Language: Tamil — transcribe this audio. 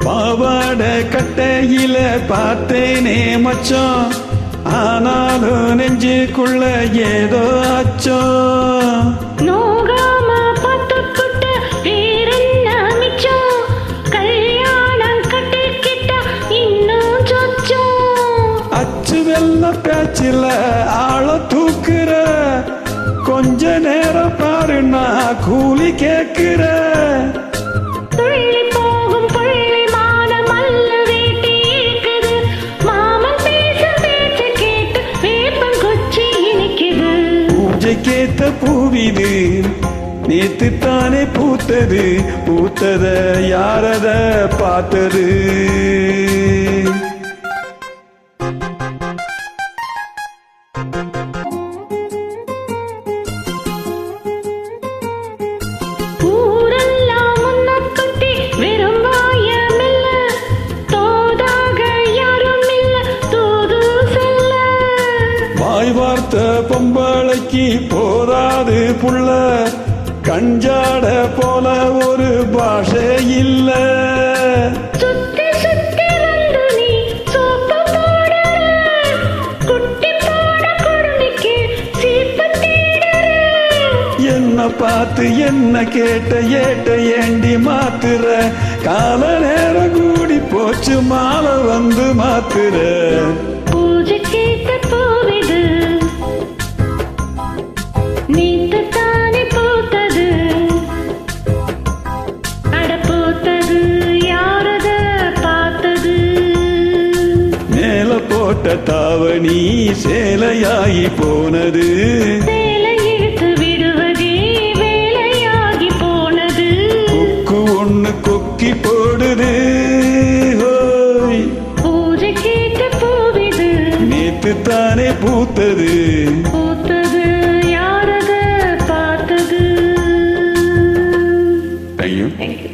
பாவாட கட்டையில பார்த்தேனே மச்சான், ஆனாலும் நெஞ்சுக்குள்ள ஏதோ அச்சம். நோகாம பார்த்துக்கிட்ட வேறென்ன மிச்சம், கல்யாணம் கட்டிக்கிட்ட இன்னும் சொச்சம். அச்சு வெள்ள பேச்சில ஆள தூக்குற, கொஞ்ச நேரம் பாரு நான் கூலி கேக்குற. துள்ளி போகும் புள்ளிமான மல்ல வேட்டி இருக்குது, மாமன் பேசும் பேச்சு கேட்டு வேப்பங்குச்சி இனிக்குது. பூஜைக்கேத்த பூவிது நேத்து தானே பூத்தது, பூத்தத யாரத பார்த்தது. ஊரெல்லாம் உன்னைப் பத்தி வெறும் வாயமில்ல, தோதாக யாரும் இல்ல தூது செல்ல. வாய் வார்த்த பொம்பளைக்கு போதாது புள்ள, கஞ்சாட போல ஒரு பாஷை இல்ல. சுத்தி சுத்தி வந்து நீ சோப்பு போடுற, குட்டி போட குடுமிக்கு சீப்பு தேடுற. என்ன பார்த்து என்ன கேட்ட ஏட்ட ஏண்டி மாத்துற, கால நேரம் கூடி போச்சு மாலை வந்து மாத்துற. பூஜைக்கேத்த பூவிது நேத்து தானே பூத்தது, அட பூத்தது யாரத பார்த்தது. மேல போட்ட தாவணி சேலையாகி போனது, சேலை இழுத்து விடுவதே வேலையாகி போனது. கொக்கு ஒண்ணு கொக்கி போடுது. ஹோய், பூஜைக்கேத்த பூவிது நேத்து தானே பூத்தது. பூத்தது யாரத பார்த்தது. Thank you. Thank you.